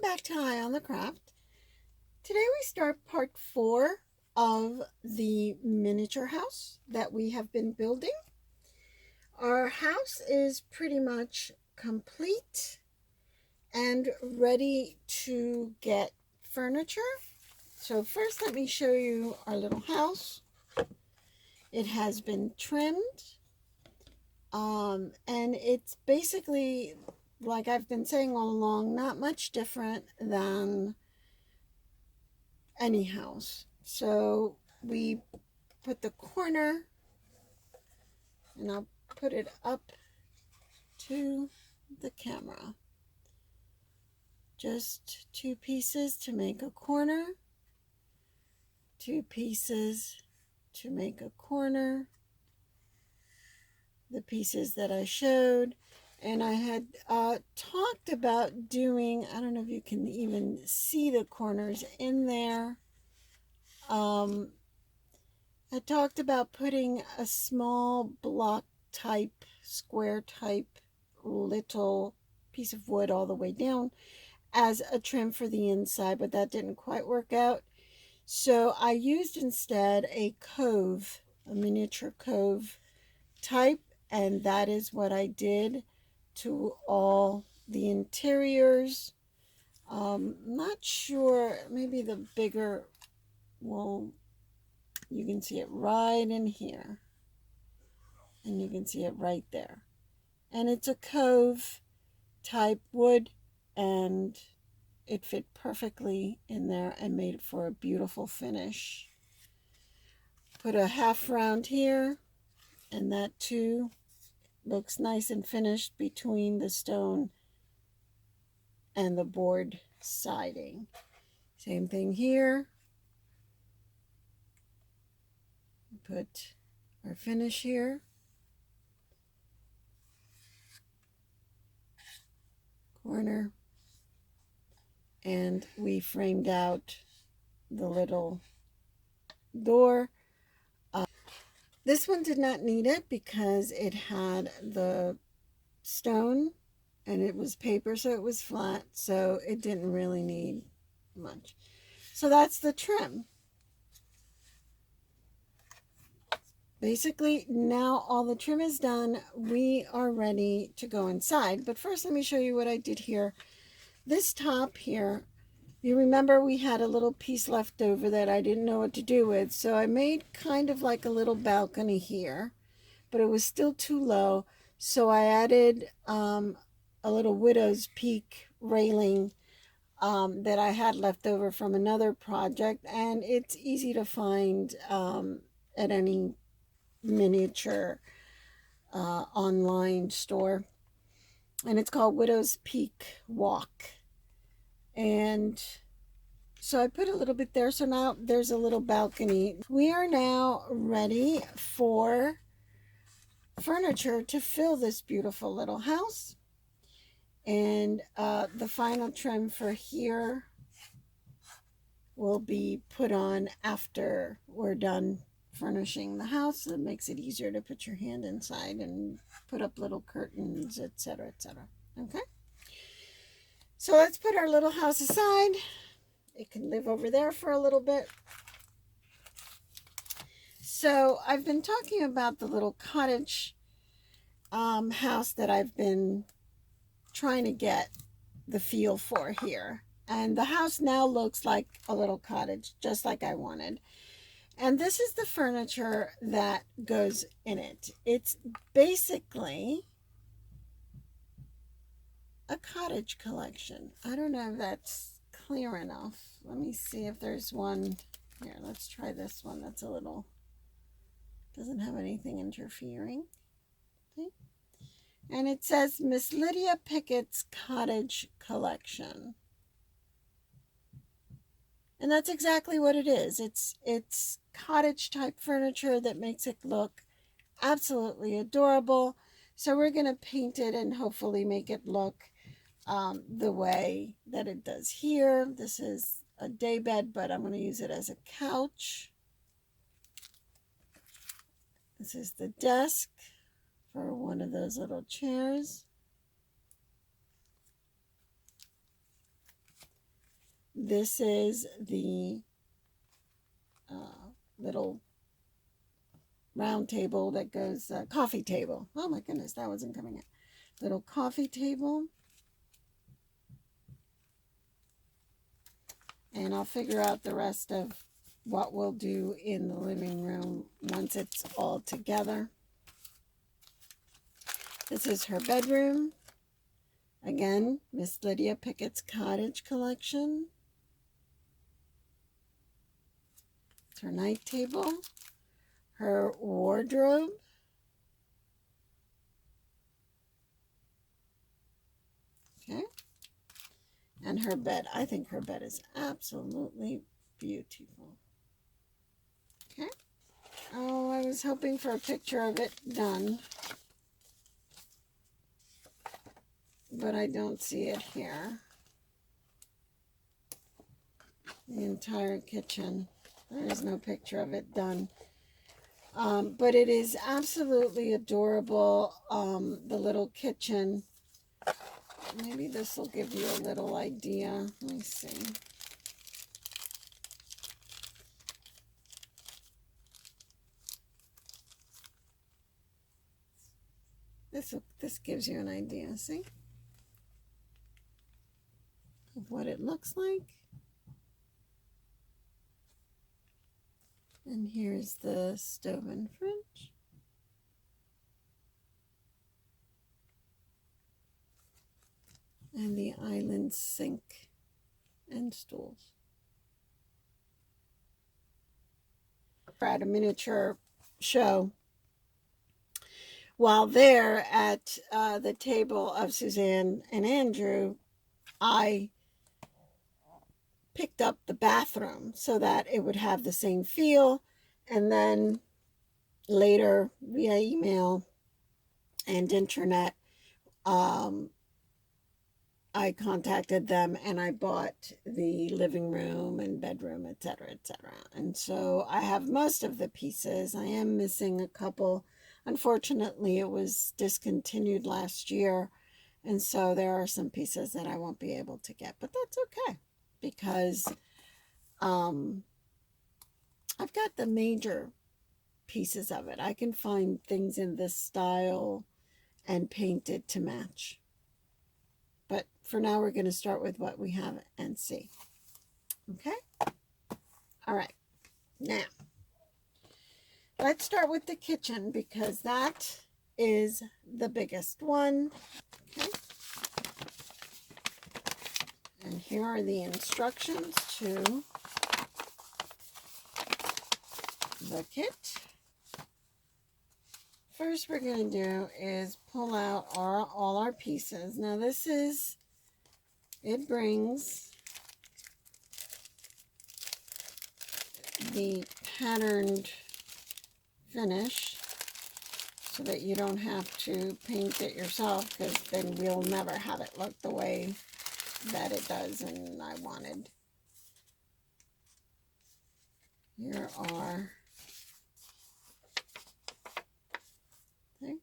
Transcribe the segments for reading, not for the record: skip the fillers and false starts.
back to Eye on the Craft. Today we start part 4 of the miniature house that we have been building. Our house is pretty much complete and ready to get furniture. So first let me show you our little house. It has been trimmed and it's basically, like I've been saying all along, not much different than any house. So we put the corner, and I'll put it up to the camera. Just 2 pieces to make a corner, 2 pieces to make a corner, the pieces that I showed. And I had talked about doing, I don't know if you can even see the corners in there. I talked about putting a small block type, square type, little piece of wood all the way down as a trim for the inside, but that didn't quite work out. So I used instead a cove, a miniature cove type, and that is what I did to all the interiors. Not sure, maybe the bigger will, you can see it right in here, and you can see it right there. And it's a cove type wood, and it fit perfectly in there and made it for a beautiful finish. Put a half round here, and that too looks nice and finished between the stone and the board siding. Same thing here. Put our finish here. Corner. And we framed out the little door. This one did not need it because it had the stone and it was paper, so it was flat, so it didn't really need much. So that's the trim. Basically, now all the trim is done. We are ready to go inside. But first, let me show you what I did here. This top here, you remember we had a little piece left over that I didn't know what to do with. So I made kind of like a little balcony here, but it was still too low. So I added a little widow's peak railing that I had left over from another project. And it's easy to find at any miniature online store. And it's called Widow's Peak Walk. And so I put a little bit there. So now there's a little balcony. We are now ready for furniture to fill this beautiful little house. And the final trim for here will be put on after we're done furnishing the house. It makes it easier to put your hand inside and put up little curtains, etc., etc. Okay? So let's put our little house aside. It can live over there for a little bit. So I've been talking about the little cottage house that I've been trying to get the feel for here. And the house now looks like a little cottage, just like I wanted. And this is the furniture that goes in it. It's basically a cottage collection. I don't know if that's clear enough. Let me see if there's one. Here, let's try this one. That's a little, doesn't have anything interfering. See? And it says Miss Lydia Pickett's Cottage Collection. And that's exactly what it is. It's cottage type furniture that makes it look absolutely adorable. So we're going to paint it and hopefully make it look the way that it does here. This is a day bed, but I'm going to use it as a couch. This is the desk for one of those little chairs. this is the little round table that goes, coffee table. Oh my goodness, that wasn't coming in. Little coffee table. And I'll figure out the rest of what we'll do in the living room once it's all together. This is her bedroom. Again, Miss Lydia Pickett's Cottage collection. It's her night table. Her wardrobe. Okay. And her bed. I think her bed is absolutely beautiful. Okay. Oh, I was hoping for a picture of it done, but I don't see it here. The entire kitchen. There is no picture of it done. But it is absolutely adorable. The little kitchen. Maybe this will give you a little idea. Let me see. This gives you an idea, see? Of what it looks like. And here's the stove and fridge. And the island sink and stools. We're at a miniature show. While there at the table of Suzanne and Andrew, I picked up the bathroom so that it would have the same feel. And then later, via email and internet, I contacted them and I bought the living room and bedroom, etc., etc. And so I have most of the pieces. I am missing a couple. Unfortunately, it was discontinued last year, and so there are some pieces that I won't be able to get, but that's okay because I've got the major pieces of it. I can find things in this style and paint it to match. But for now, we're going to start with what we have and see. Okay? All right. Now, let's start with the kitchen because that is the biggest one. Okay? And here are the instructions to the kit. First we're going to do is pull out all our pieces. Now this is, it brings the patterned finish so that you don't have to paint it yourself, because then we'll never have it look the way that it does and I wanted. Here are, okay,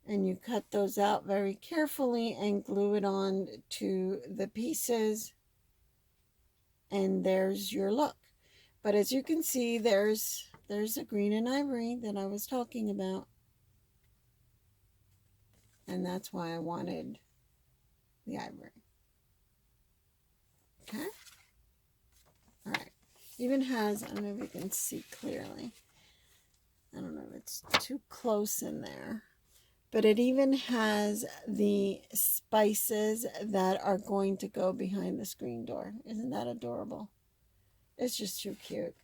and you cut those out very carefully and glue it on to the pieces, and there's your look. But as you can see, there's a green and ivory that I was talking about, and that's why I wanted the ivory. Okay, all right. Even has, I don't know if you can see clearly, I don't know if it's too close in there, but it even has the spices that are going to go behind the screen door. Isn't that adorable? It's just too cute.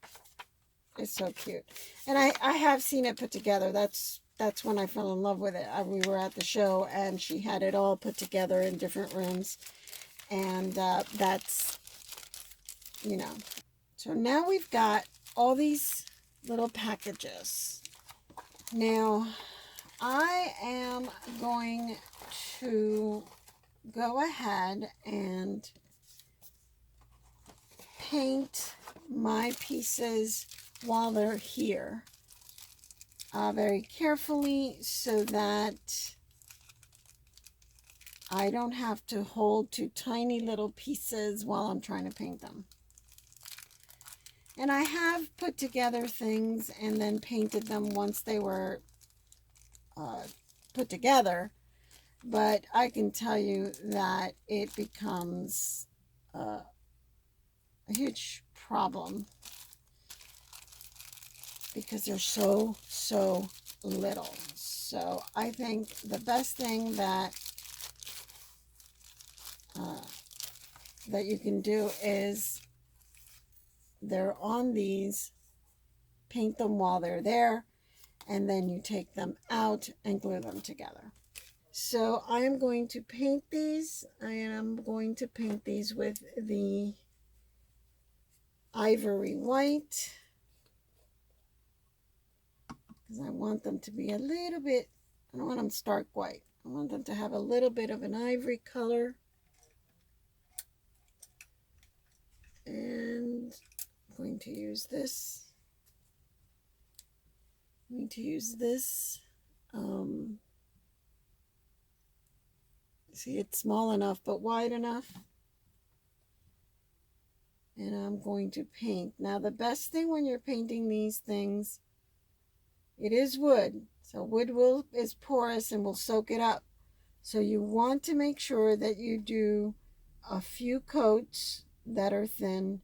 It's so cute. And I have seen it put together. That's when I fell in love with it. We were at the show and she had it all put together in different rooms. And that's, you know. So now we've got all these little packages. Now, I am going to go ahead and paint my pieces while they're here very carefully so that I don't have to hold two tiny little pieces while I'm trying to paint them. And I have put together things and then painted them once they were put together. But I can tell you that it becomes a huge problem because they're so little. So I think the best thing that that you can do is they're on these, paint them while they're there, and then you take them out and glue them together. So I am going to paint these. I am going to paint these with the ivory white because I want them to be a little bit, I don't want them stark white. I want them to have a little bit of an ivory color. And I'm going to use this. I'm going to use this. See, it's small enough but wide enough. And I'm going to paint. Now, the best thing when you're painting these things, it is wood. So wood is porous and will soak it up. So you want to make sure that you do a few coats that are thin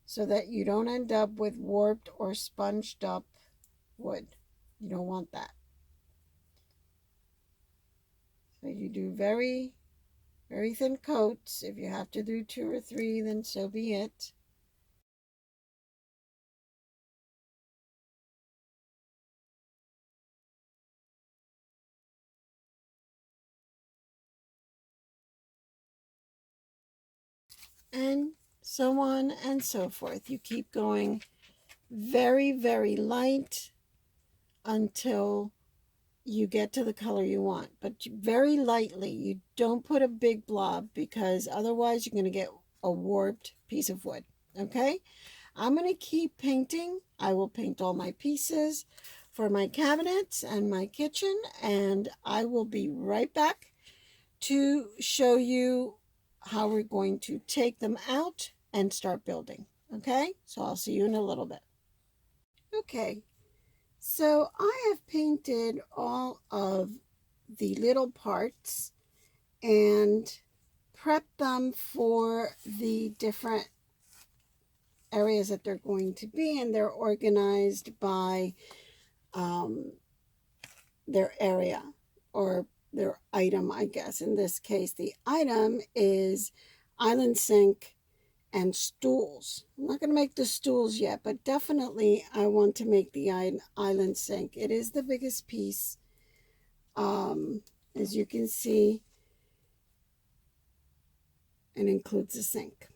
so that you don't end up with warped or sponged up wood. You don't want that. So you do very thin coats. If you have to do 2 or 3, then so be it. And so on and so forth. You keep going very light until you get to the color you want, but very lightly. You don't put a big blob because otherwise you're going to get a warped piece of wood. Okay, I'm going to keep painting. I will paint all my pieces for my cabinets and my kitchen, and I will be right back to show you how we're going to take them out and start building. Okay, so I'll see you in a little bit. Okay, so I have painted all of the little parts and prepped them for the different areas that they're going to be, and they're organized by their area or their item, I guess. In this case, the item is island sink and stools. I'm not going to make the stools yet, but definitely I want to make the island sink. It is the biggest piece. As you can see, and includes a sink.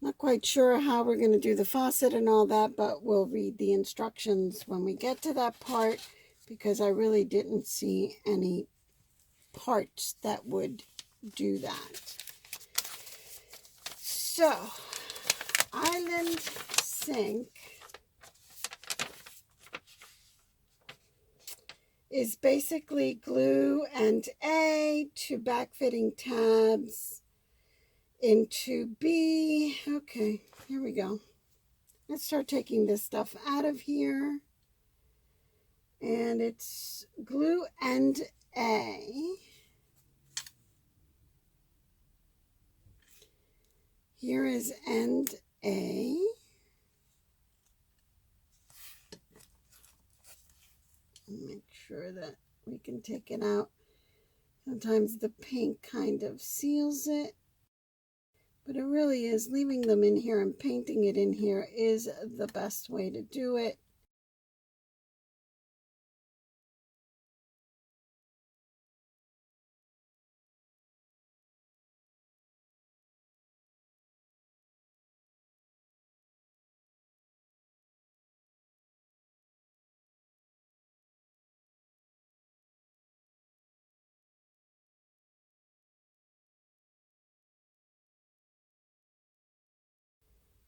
Not quite sure how we're going to do the faucet and all that, but we'll read the instructions when we get to that part because I really didn't see any parts that would do that. So, island sink is basically glue and A, 2 back-fitting tabs into B. Okay, here we go. Let's start taking this stuff out of here. And it's glue and A. Here is end A. Make sure that we can take it out. Sometimes the paint kind of seals it. But it really is, leaving them in here and painting it in here is the best way to do it.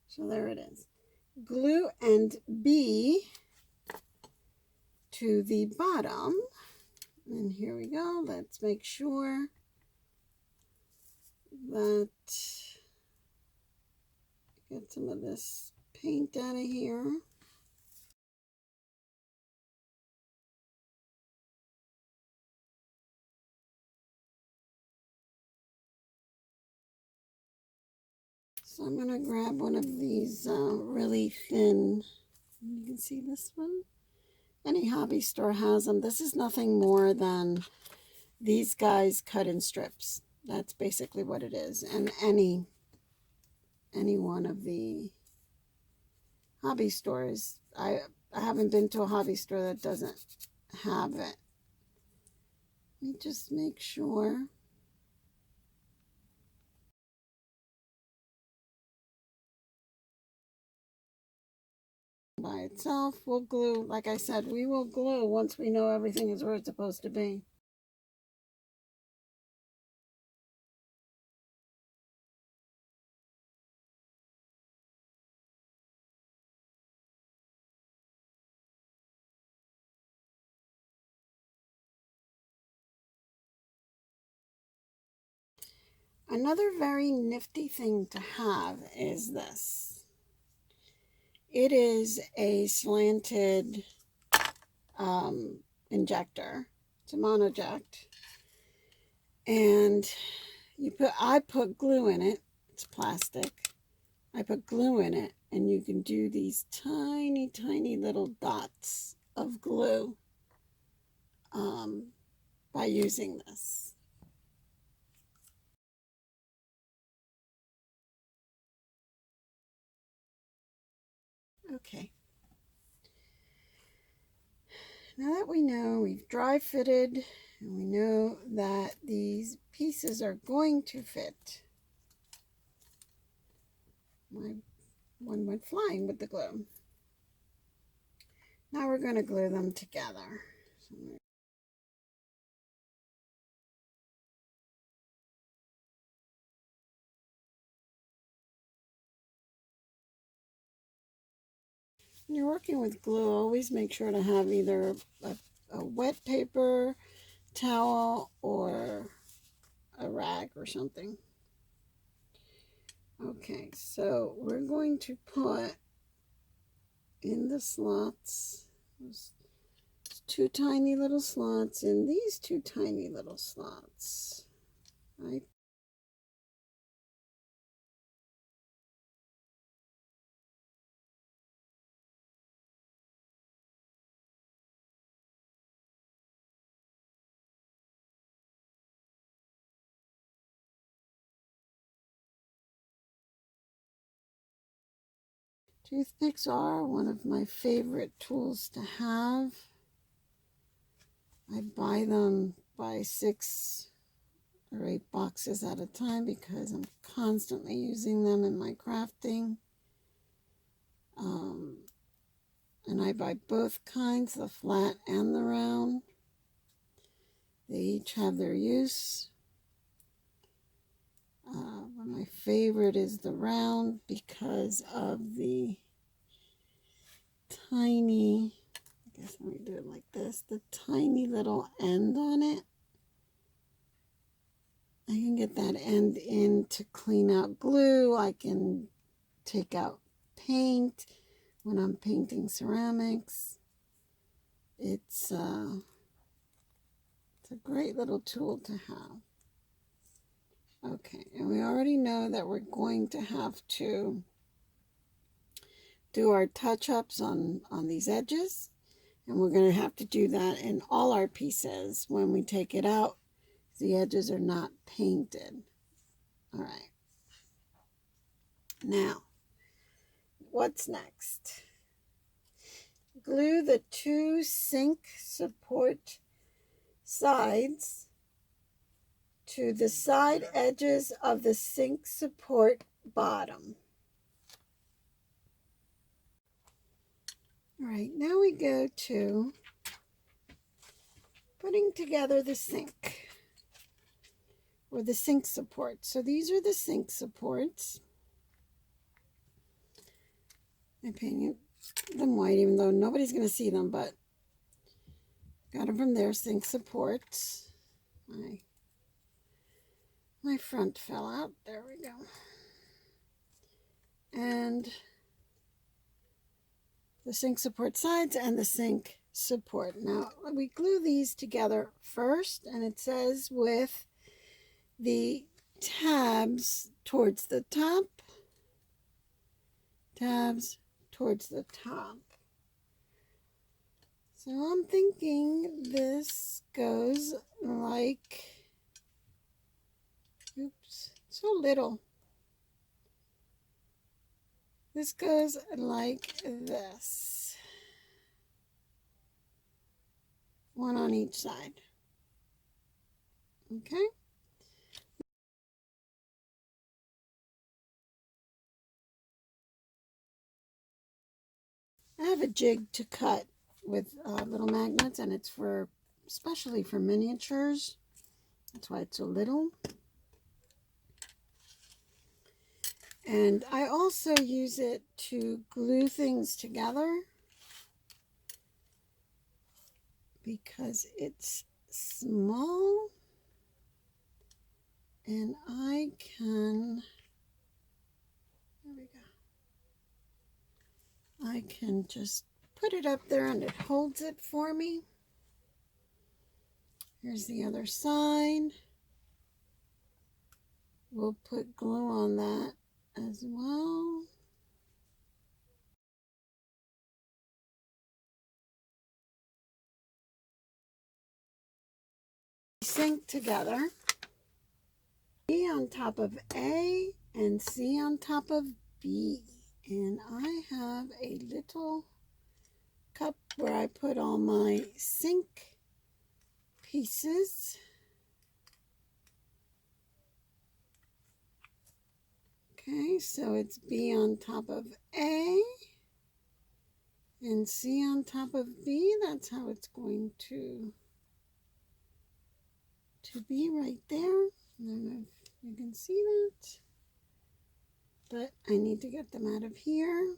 So there it is. Glue and B to the bottom. And here we go. Let's make sure that get some of this paint out of here. So I'm going to grab one of these really thin, you can see this one. Any hobby store has them. This is nothing more than these guys cut in strips. That's basically what it is. And any one of the hobby stores, I haven't been to a hobby store that doesn't have it. Let me just make sure. By itself, we'll glue. Like I said, we will glue once we know everything is where it's supposed to be. Another very nifty thing to have is this. It is a slanted injector. It's a monoject. And I put glue in it. It's plastic. I put glue in it, and you can do these tiny, tiny little dots of glue by using this. Okay. Now that we know we've dry fitted and we know that these pieces are going to fit, my one went flying with the glue. Now we're going to glue them together. When you're working with glue, always make sure to have either a wet paper towel or a rag or something. Okay, so we're going to put in the slots, two tiny little slots in these two tiny little slots, right? Toothpicks are one of my favorite tools to have. I buy them by 6 or 8 boxes at a time because I'm constantly using them in my crafting. And I buy both kinds, the flat and the round. They each have their use. My favorite is the round because of the tiny, I guess let me do it like this, the tiny little end on it. I can get that end in to clean out glue. I can take out paint when I'm painting ceramics. It's a great little tool to have. Okay, and we already know that we're going to have to do our touch-ups on these edges, and we're going to have to do that in all our pieces when we take it out. The edges are not painted. All right. Now, what's next? Glue the 2 sink support sides to the side edges of the sink support bottom. All right, now we go to putting together the sink or the sink support. So these are the sink supports. I painted them white even though nobody's going to see them, but I'm Got them from their sink supports. My front fell out. There we go. And the sink support sides and the sink support. Now we glue these together first, and it says with the tabs towards the top. Tabs towards the top. So I'm thinking this goes like, oops, so little. This goes like this. One on each side. Okay. I have a jig to cut with little magnets, and it's for especially for miniatures. That's why it's so little. And I also use it to glue things together because it's small and I can, there we go. I can just put it up there and it holds it for me. Here's the other side. We'll put glue on that as well. Sync together. B on top of A and C on top of B. And I have a little cup where I put all my sink pieces. Okay, so it's B on top of A and C on top of B. That's how it's going to be right there. I don't know if you can see that, but I need to get them out of here.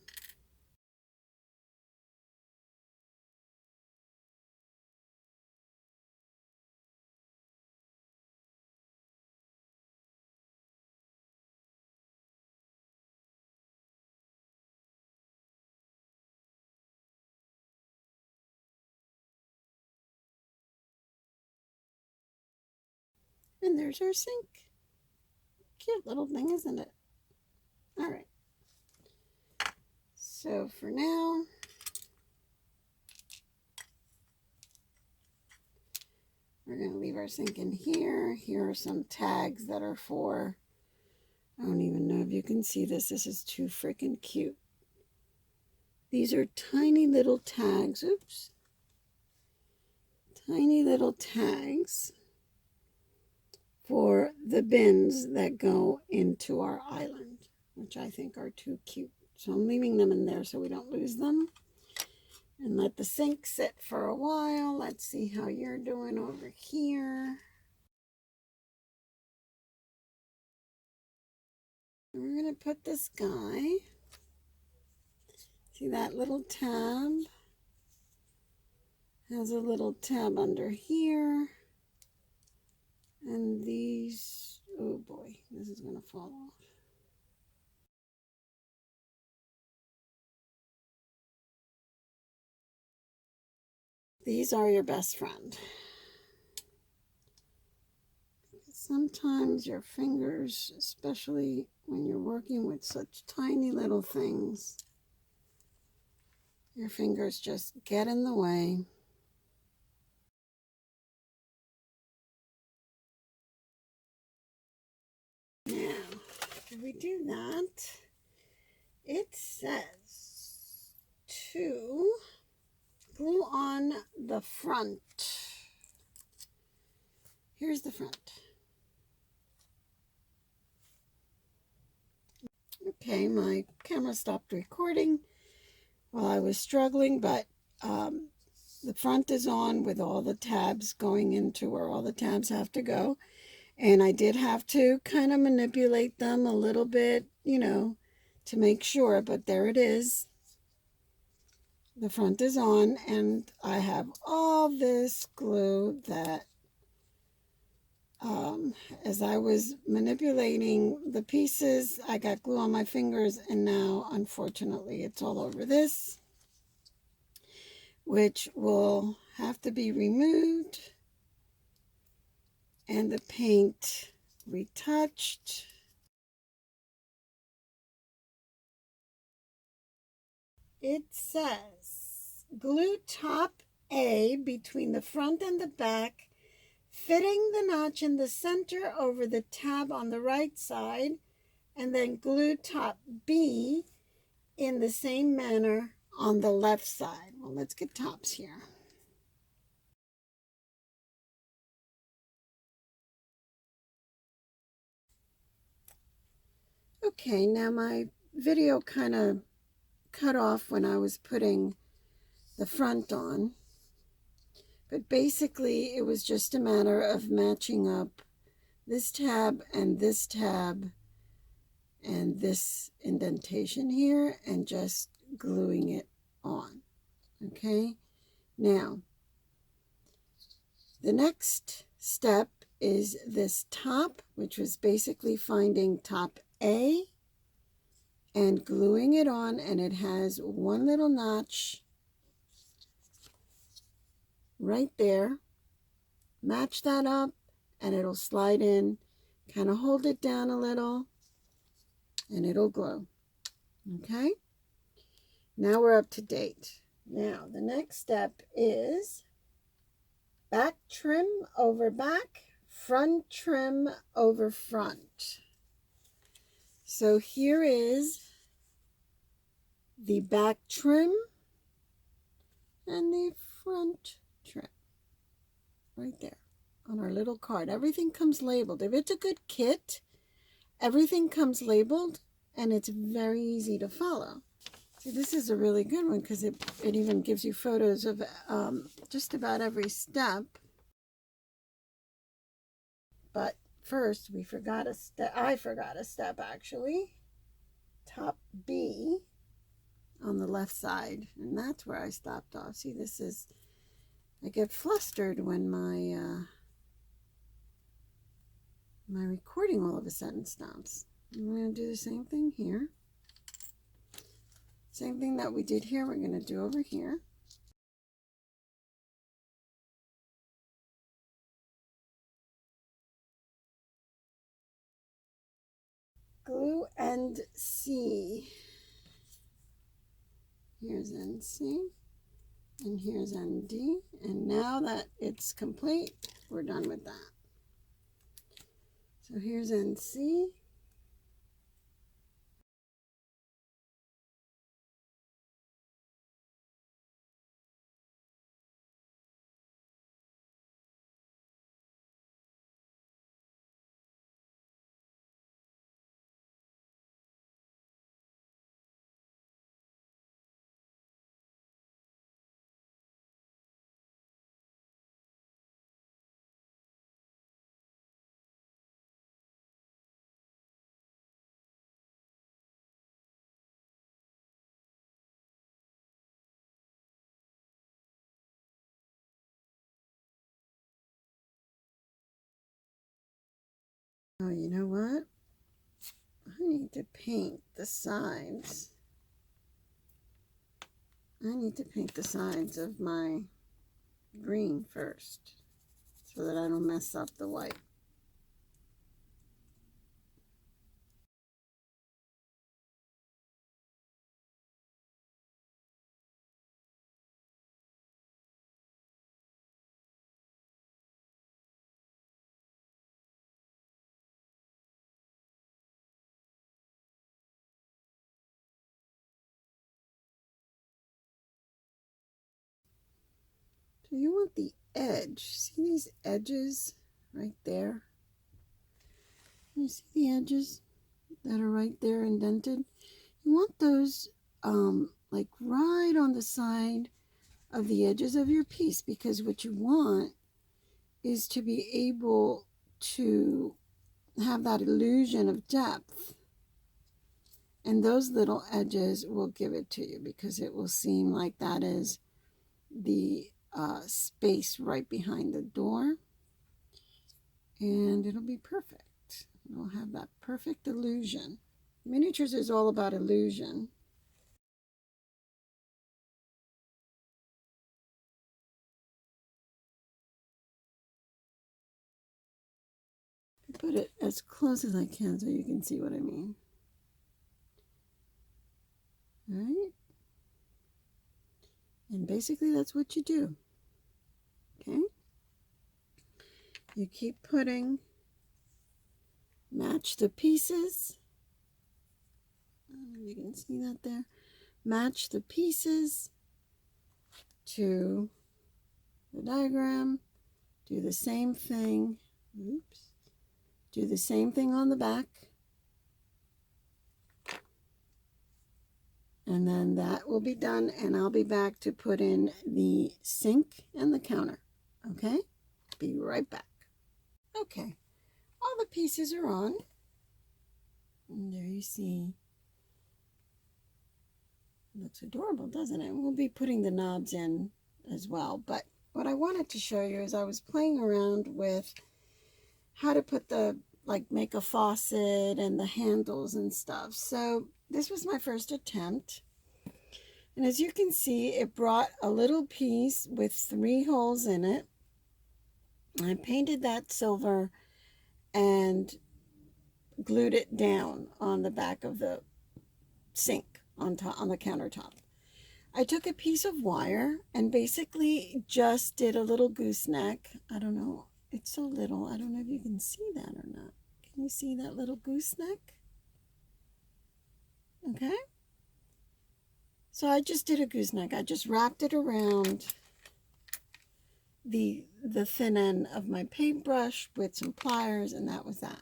And there's our sink. Cute little thing, isn't it? All right. So for now, we're going to leave our sink in here. Here are some tags that are for, I don't even know if you can see this. This is too freaking cute. These are tiny little tags. Oops. Tiny little tags for the bins that go into our island, which I think are too cute. So I'm leaving them in there so we don't lose them. And let the sink sit for a while. Let's see how you're doing over here. And we're going to put this guy. See that little tab? Has a little tab under here. And these, oh boy, this is going to fall off. These are your best friend. Sometimes your fingers, especially when you're working with such tiny little things, your fingers just get in the way. Now, if we do that, it says to glue on the front. Here's the front. Okay, my camera stopped recording while I was struggling, but the front is on with all the tabs going into where all the tabs have to go. And I did have to kind of manipulate them a little bit, you know, to make sure, but there it is. the front is on, and I have all this glue that as I was manipulating the pieces, I got glue on my fingers, and now unfortunately it's all over this, which will have to be removed and the paint retouched. It says glue top A between the front and the back, fitting the notch in the center over the tab on the right side, and then glue top B in the same manner on the left side. Well, let's get tops here. Okay, now my video kind of cut off when I was putting the front on, but basically it was just a matter of matching up this tab and this tab and this indentation here and just gluing it on. Okay, now the next step is this top, which was basically finding top A and gluing it on, and it has one little notch right there. Match that up and it'll slide in. Kind of hold it down a little and it'll glue. Okay, now we're up to date. Now the next step is back trim over back, front trim over front. So here is the back trim and the front trim right there on our little card. Everything comes labeled. If it's a good kit, everything comes labeled and it's very easy to follow. See, this is a really good one because it even gives you photos of just about every step. But first, I forgot a step actually. Top B on the left side, and that's where I stopped off. See, I get flustered when my recording all of a sudden stops. I'm going to do the same thing here. Same thing that we did here, we're going to do over here. Glue end C. Here's end C, and here's end D. And now that it's complete, we're done with that. So here's end C. Oh, you know what? I need to paint the sides. I need to paint the sides of my green first so that I don't mess up the white. So you want the edge. See these edges right there? You see the edges that are right there indented? You want those like right on the side of the edges of your piece, because what you want is to be able to have that illusion of depth And those little edges will give it to you because it will seem like that is the space right behind the door. And it'll be perfect. It'll have that perfect illusion. Miniatures is all about illusion. Put it as close as I can so you can see what I mean. All right? And basically that's what you do. Okay? You keep putting, match the pieces. I don't know if you can see that there. Match the pieces to the diagram. Do the same thing. Oops. Do the same thing on the back. And then that will be done, and I'll be back to put in the sink and the counter. Okay? Be right back. Okay. All the pieces are on. And there you see. It looks adorable, doesn't it? We'll be putting the knobs in as well. But what I wanted to show you is I was playing around with how to put the, like, make a faucet and the handles and stuff. So this was my first attempt. And as you can see, it brought a little piece with 3 holes in it. I painted that silver and glued it down on the back of the sink on the countertop. I took a piece of wire and basically just did a little gooseneck. I don't know. It's so little. I don't know if you can see that or not. Can you see that little gooseneck? Okay. So I just did a gooseneck. I just wrapped it around the thin end of my paintbrush with some pliers, and that was that.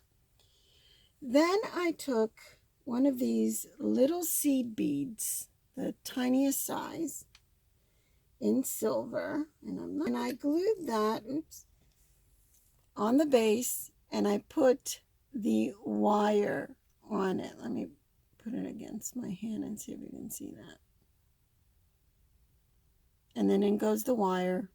Then I took one of these little seed beads, the tiniest size, in silver, and I glued that, oops, on the base, and I put the wire on it. Let me put it against my hand and see if you can see that. And then in goes the wire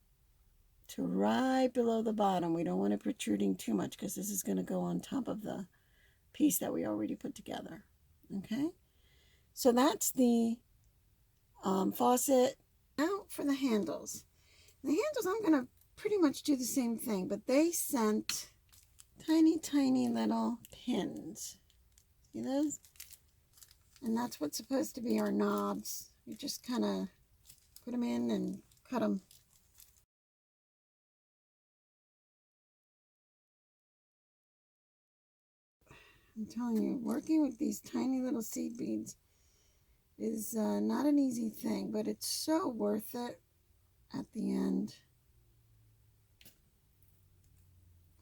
to right below the bottom. We don't want it protruding too much because this is going to go on top of the piece that we already put together. Okay, so that's the faucet. Now for the handles. The handles, I'm going to pretty much do the same thing, but they sent tiny little pins. See those? And that's what's supposed to be our knobs. You just kind of put them in and cut them. I'm telling you, working with these tiny little seed beads is not an easy thing, but it's so worth it at the end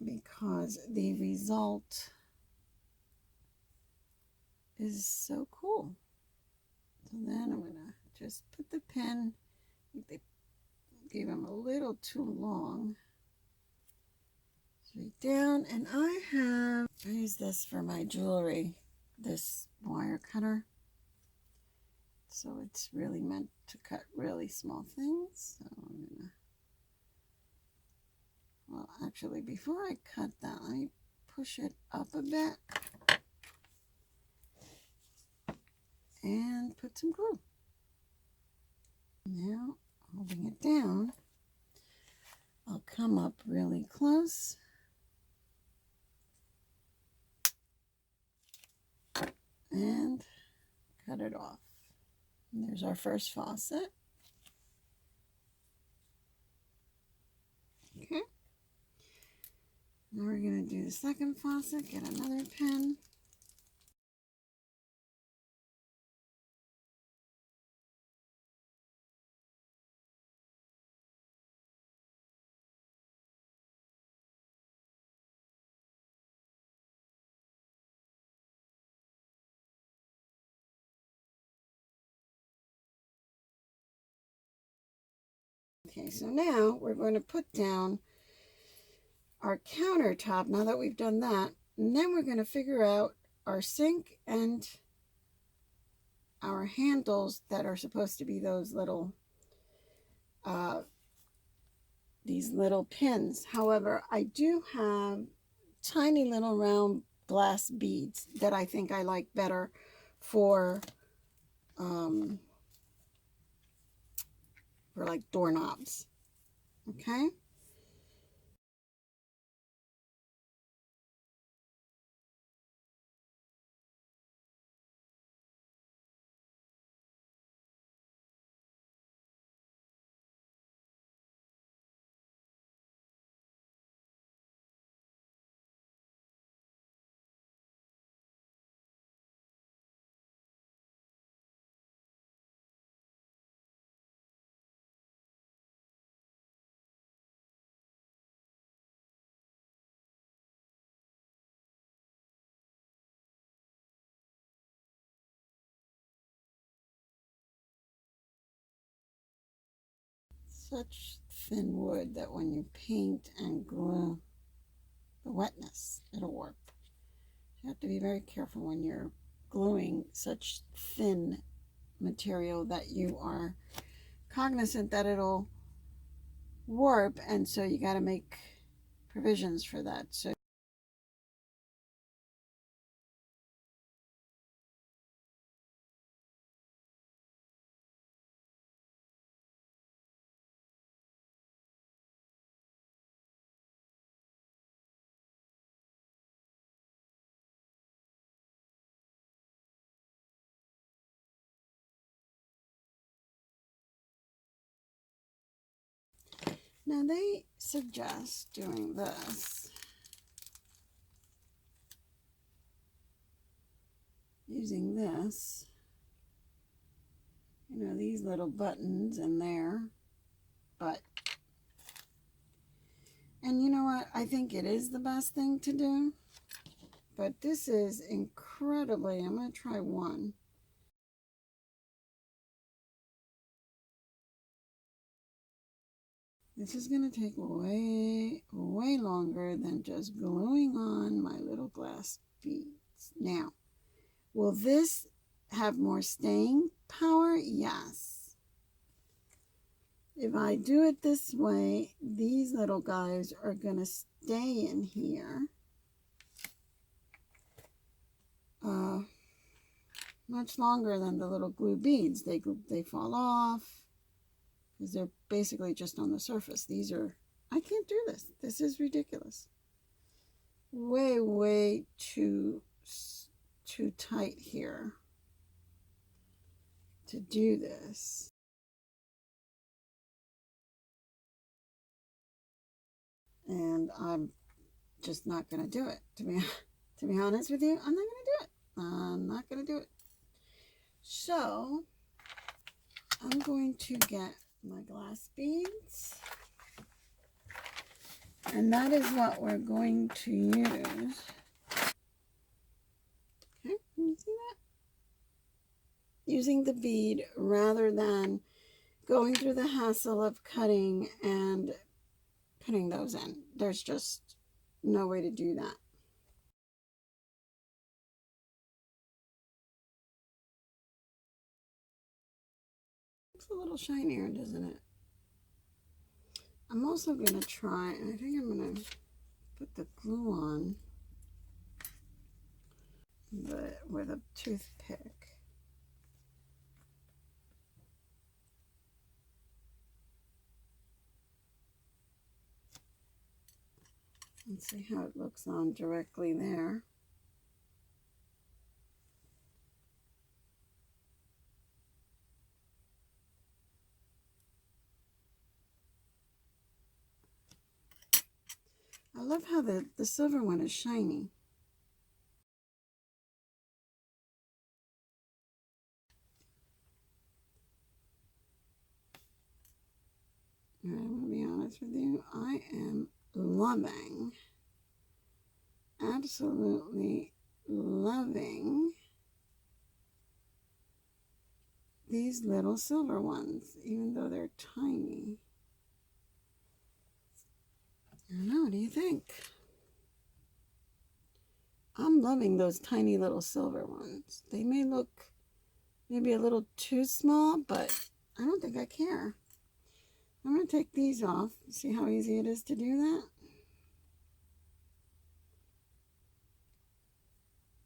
because the result is so cool. So then I'm going to just put the pin. I think they gave them a little too long. Straight down, and I use this for my jewelry, this wire cutter. So it's really meant to cut really small things. So I'm gonna, well, actually, before I cut that, let me push it up a bit and put some glue. Now, holding it down, I'll come up really close and cut it off. And there's our first faucet. Okay. Now we're going to do the second faucet, get another pin. Okay, so now we're going to put down our countertop now that we've done that. And then we're going to figure out our sink and our handles that are supposed to be those little uh, these little pins. However, I do have tiny little round glass beads that I think I like better for um, like doorknobs. Okay. Such thin wood that when you paint and glue the wetness, it'll work. You have to be very careful when you're gluing such thin material that you are cognizant that it'll warp, and so you got to make provisions for that. So now they suggest doing this, using this, you know, these little buttons in there, but, and you know what, I think it is the best thing to do, but this is incredibly, I'm going to try one. This is going to take way longer than just gluing on my little glass beads. Now, will this have more staying power? Yes. If I do it this way, these little guys are going to stay in here much longer than the little glue beads. They fall off because they're basically just on the surface. These are, I can't do this. This is ridiculous. Way too tight here to do this. And I'm just not going to do it. To be honest with you, I'm not going to do it. I'm not going to do it. So I'm going to get my glass beads. And that is what we're going to use. Okay, can you see that? Using the bead rather than going through the hassle of cutting and putting those in. There's just no way to do that. It's a little shinier, doesn't it? I'm also going to try, I think I'm going to put the glue on with a toothpick. And see how it looks on directly there. I love how the silver one is shiny. And I'm going to be honest with you, I am loving, absolutely loving these little silver ones, even though they're tiny. I don't know, what do you think? I'm loving those tiny little silver ones. They may look maybe a little too small, but I don't think I care. I'm going to take these off. See how easy it is to do that?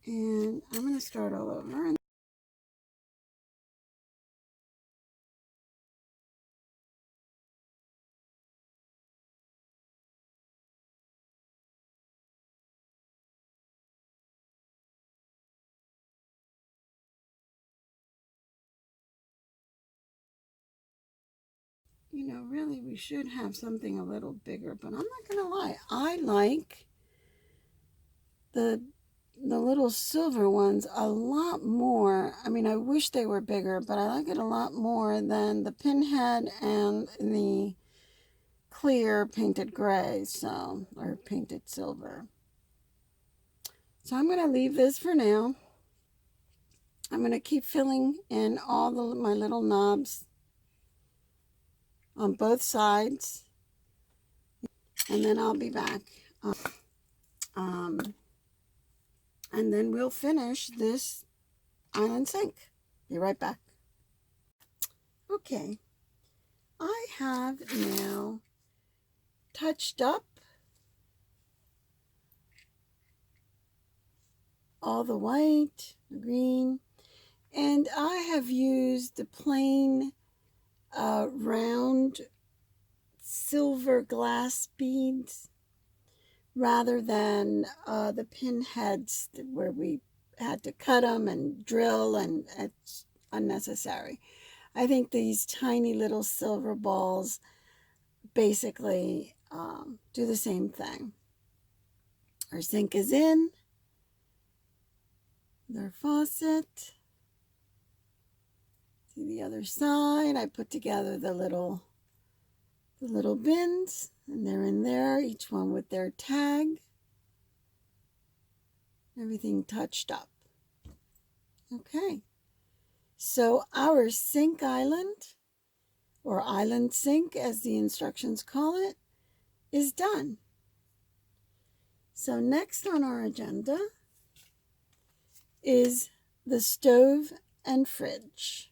And I'm going to start all over. And you know, really we should have something a little bigger, but I'm not going to lie. I like the little silver ones a lot more. I mean, I wish they were bigger, but I like it a lot more than the pinhead and the clear painted gray, so, or painted silver. So I'm going to leave this for now. I'm going to keep filling in all my little knobs on both sides, and then I'll be back. Um, and then we'll finish this island sink. Be right back. Okay, I have now touched up all the white, the green, and I have used the plain round silver glass beads rather than the pinheads where we had to cut them and drill, and it's unnecessary. I think these tiny little silver balls basically do the same thing. Our sink is in, their faucet. See the other side, I put together the little bins, and they're in there, each one with their tag. Everything touched up. Okay, so our sink island, or island sink as the instructions call it, is done. So next on our agenda is the stove and fridge.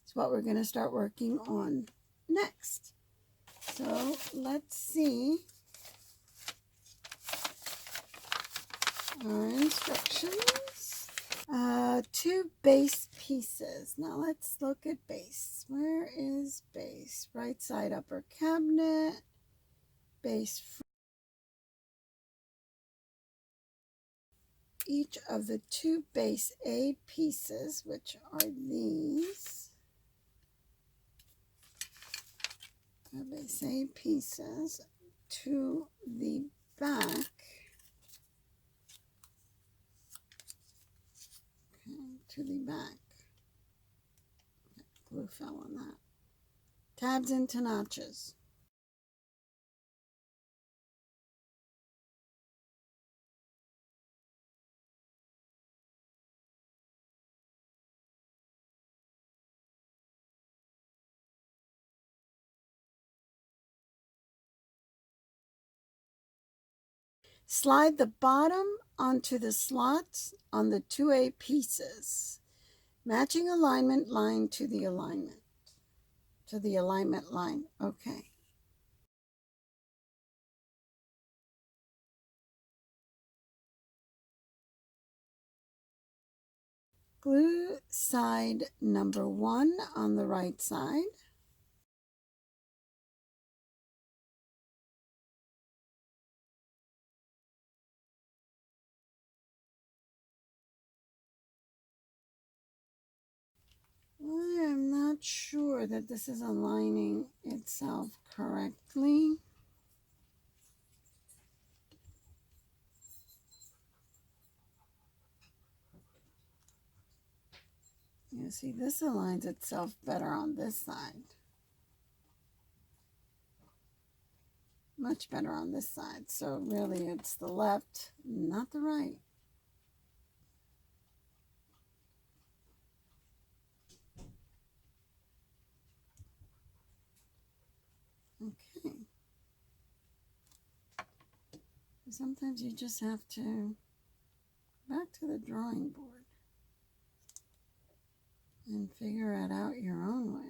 It's what we're going to start working on next. So let's see our instructions. 2 base pieces. Now let's look at base. Where is base? Right side upper cabinet. Base. Each of the 2 base A pieces, which are these. Base A pieces to the back. Okay, to the back. Glue fell on that. Tabs into notches. Slide the bottom onto the slots on the 2A pieces. Matching alignment line to the alignment. To the alignment line. Okay. Glue side number 1 on the right side. I am not sure that this is aligning itself correctly. You see, this aligns itself better on this side. Much better on this side. So really it's the left, not the right. Okay. Sometimes you just have to back to the drawing board. and figure it out your own way.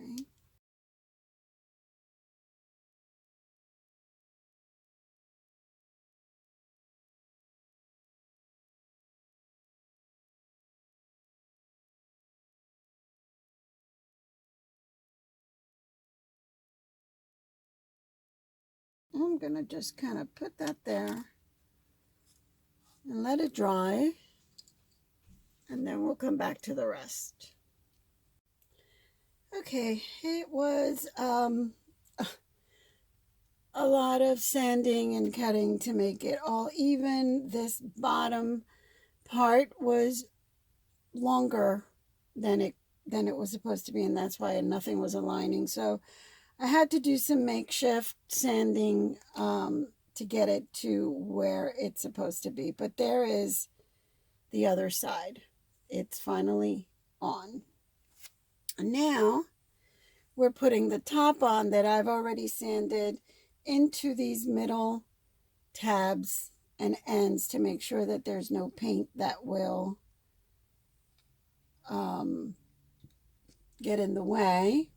I'm going to just kind of put that there and let it dry, and then we'll come back to the rest. Okay, it was a lot of sanding and cutting to make it all even. This bottom part was longer than it was supposed to be, and that's why nothing was aligning. So I had to do some makeshift sanding to get it to where it's supposed to be. But there is the other side. It's finally on. And now we're putting the top on that I've already sanded into these middle tabs and ends to make sure that there's no paint that will get in the way.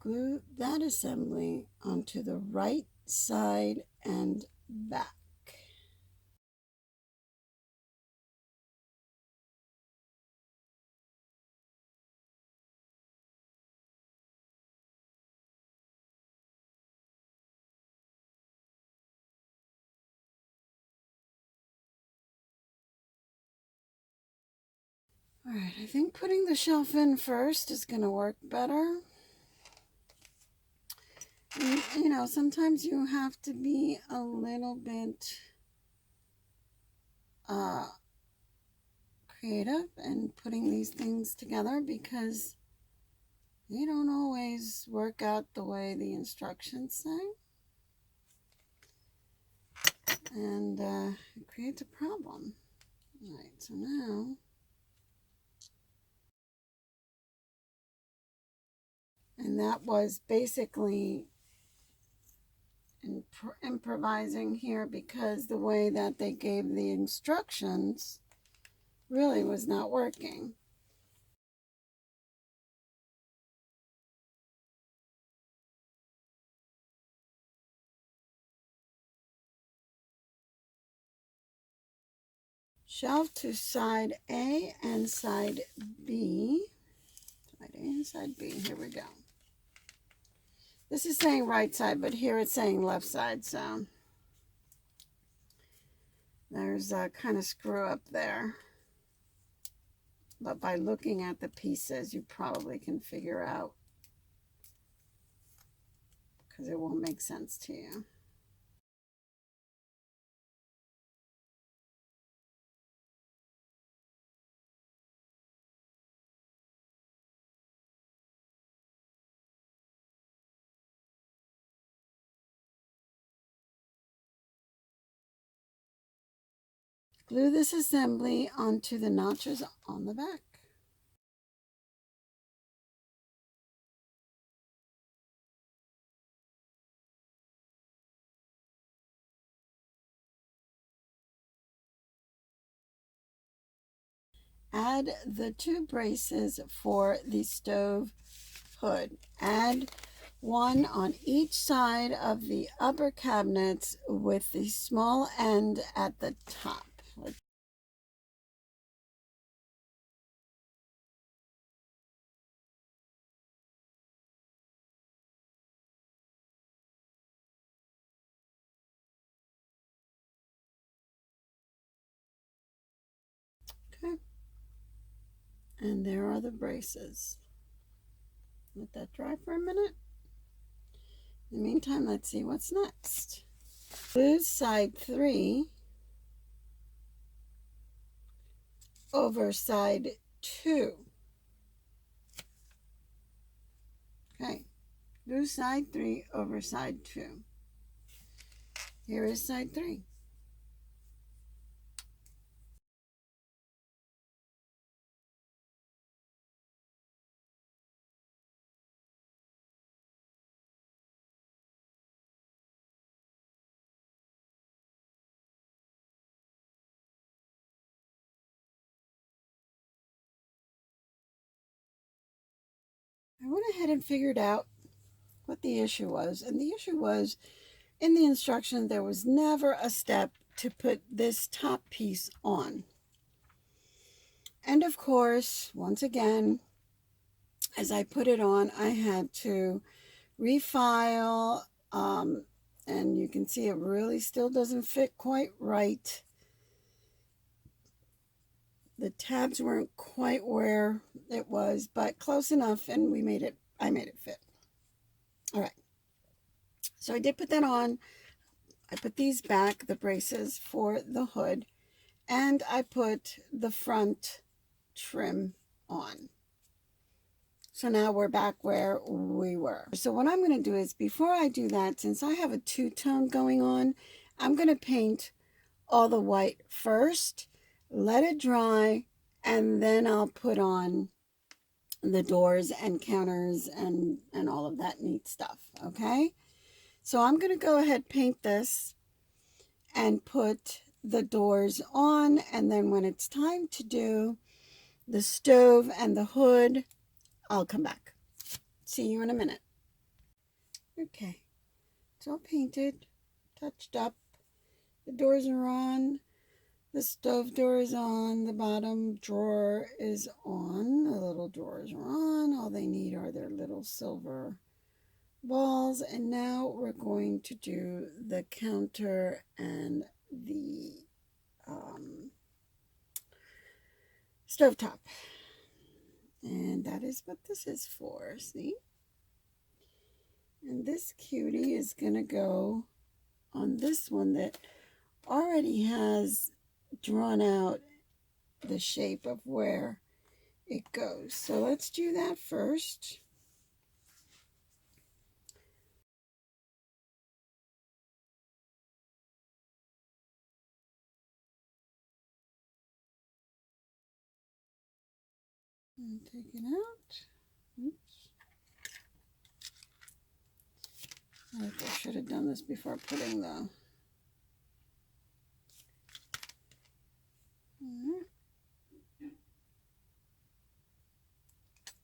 Glue that assembly onto the right side and back. All right, I think putting the shelf in first is going to work better. And, you know, sometimes you have to be a little bit creative in putting these things together because they don't always work out the way the instructions say. And it creates a problem. All right, so now and that was basically improvising here because the way that they gave the instructions really was not working. Shelf to side A and side B. Side A and side B. Here we go. This is saying right side, but here it's saying left side, so there's a kind of screw up there. But by looking at the pieces, you probably can figure out because it won't make sense to you. Glue this assembly onto the notches on the back. Add the 2 braces for the stove hood. Add one on each side of the upper cabinets with the small end at the top. Okay. And there are the braces. Let that dry for a minute. In the meantime, let's see what's next. Glue side 3 over side 2. Okay, glue side 3 over side 2. Here is side 3. went ahead and figured out what the issue was. And the issue was, in the instruction, there was never a step to put this top piece on. And of course, once again, as I put it on, I had to refile, and you can see it really still doesn't fit quite right. The tabs weren't quite where it was, but close enough, and I made it fit. All right. So I did put that on. I put these back, the braces for the hood, and I put the front trim on. So now we're back where we were. So what I'm going to do is, before I do that, since I have a two-tone going on, I'm going to paint all the white first, let it dry, and then I'll put on the doors and counters and all of that neat stuff, okay? So I'm going to go ahead, paint this, and put the doors on, and then when it's time to do the stove and the hood, I'll come back. See you in a minute. Okay, it's all painted, touched up. The doors are on. The stove door is on. The bottom drawer is on. The little drawers are on. All they need are their little silver balls. And now we're going to do the counter and the stovetop. And that is what this is for, see? And this cutie is going to go on this one that already has drawn out the shape of where it goes. So let's do that first. And take it out. Oops. I think I should have done this before putting the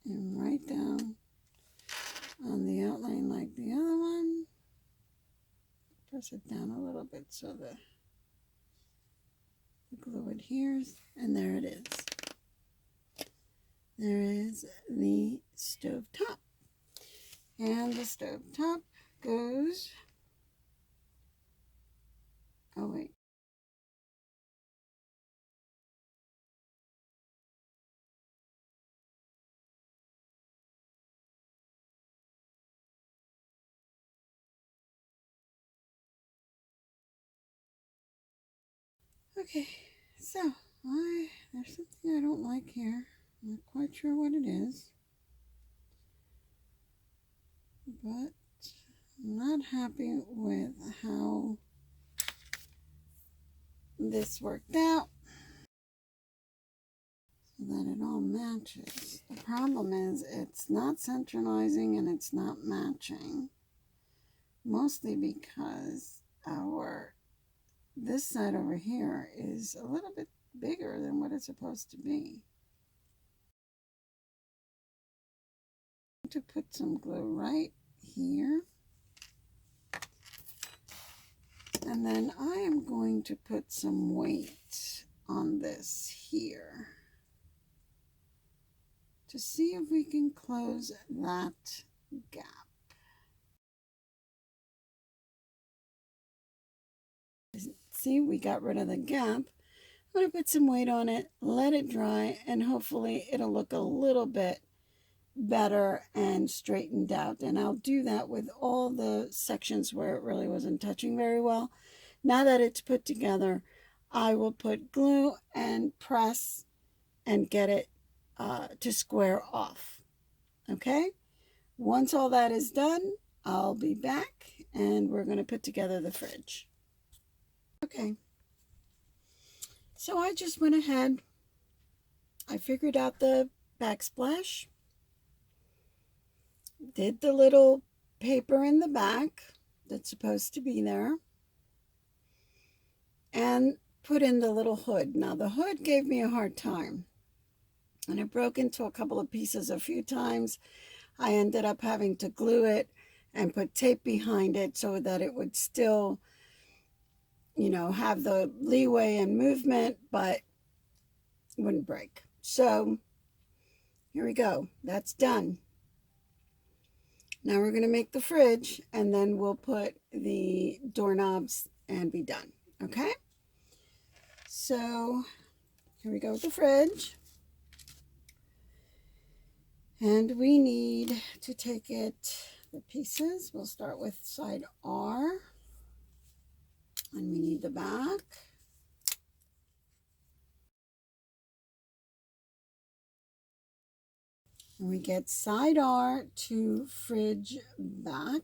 and right down on the outline like the other one. Press it down a little bit so the glue adheres, and there it is. There is the stove top. And the stove top goes, oh wait, okay, so there's something I don't like here. I'm not quite sure what it is, but I'm not happy with how this worked out so that it all matches. The problem is it's not centralizing and it's not matching, mostly because this side over here is a little bit bigger than what it's supposed to be. To put some glue right here, and then I am going to put some weight on this here to see if we can close that gap. See, we got rid of the gap. I'm going to put some weight on it, let it dry, and hopefully it'll look a little bit better and straightened out. And I'll do that with all the sections where it really wasn't touching very well. Now that it's put together, I will put glue and press and get it to square off. Okay, once all that is done, I'll be back and we're going to put together the fridge. Okay, so I just went ahead, I figured out the backsplash, did the little paper in the back that's supposed to be there, and put in the little hood. Now the hood gave me a hard time, and it broke into a couple of pieces a few times. I ended up having to glue it and put tape behind it so that it would still, you know, have the leeway and movement, but wouldn't break. So here we go. That's done. Now we're going to make the fridge, and then we'll put the doorknobs and be done. Okay? So here we go with the fridge. And we need to take it, the pieces. We'll start with side R. And we need the back. And we get side R to fridge back.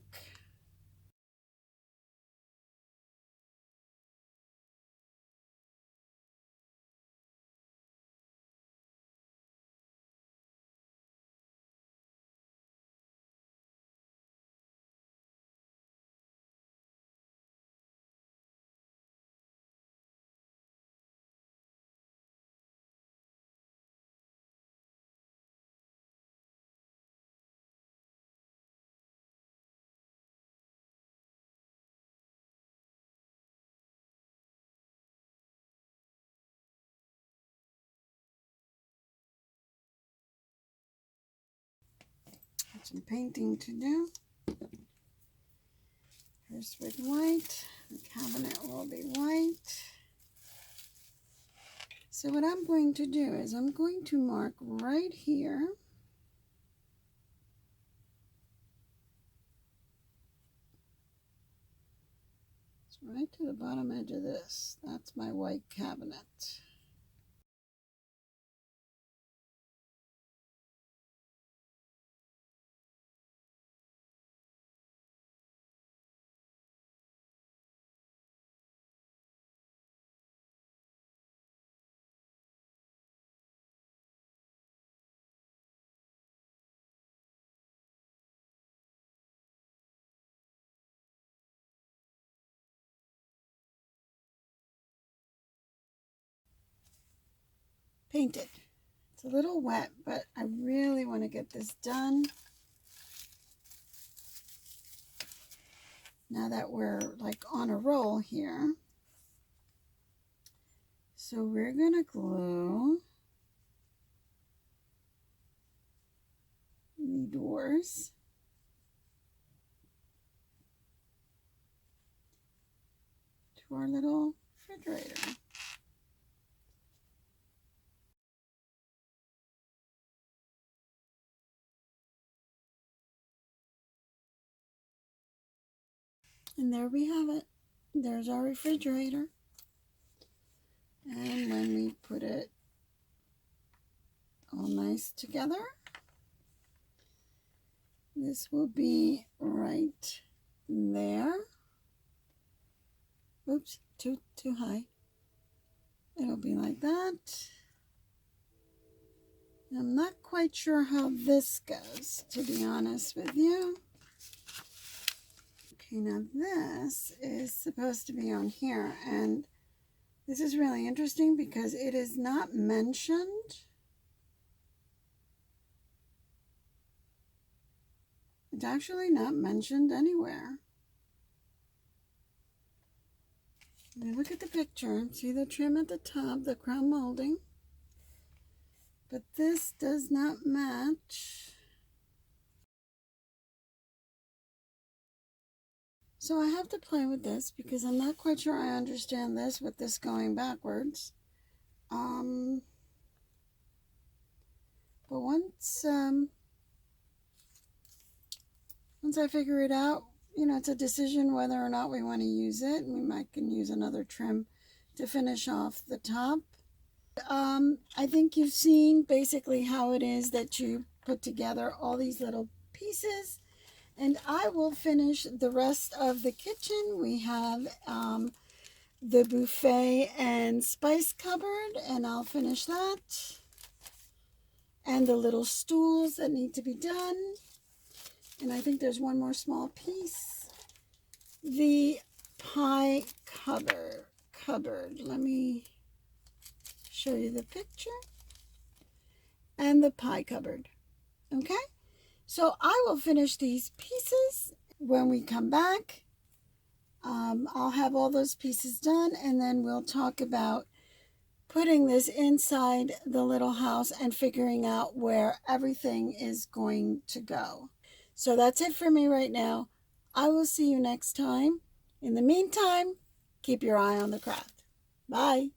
Got some painting to do. First with white. The cabinet will be white. So what I'm going to do is I'm going to mark right here. It's right to the bottom edge of this. That's my white cabinet. Painted. It's a little wet, but I really want to get this done. Now that we're like on a roll here. So we're going to glue the doors. To our little refrigerator. And there we have it. There's our refrigerator. And when we put it all nice together, this will be right there. Oops, too high. It'll be like that. I'm not quite sure how this goes, to be honest with you. Okay, now this is supposed to be on here, and this is really interesting because it is not mentioned. It's actually not mentioned anywhere. When you look at the picture, see the trim at the top, the crown molding. But this does not match. So I have to play with this because I'm not quite sure I understand this with this going backwards. But once I figure it out, you know, it's a decision whether or not we want to use it. We might can use another trim to finish off the top. I think you've seen basically how it is that you put together all these little pieces, and I will finish the rest of the kitchen. We have the buffet and spice cupboard, and I'll finish that, and the little stools that need to be done, and I think there's one more small piece, the pie cupboard. Let me show you the picture, and the pie cupboard. Okay, So I will finish these pieces when we come back. I'll have all those pieces done, and then we'll talk about putting this inside the little house and figuring out where everything is going to go. So that's it for me right now. I will see you next time. In the meantime, keep your eye on the craft. Bye.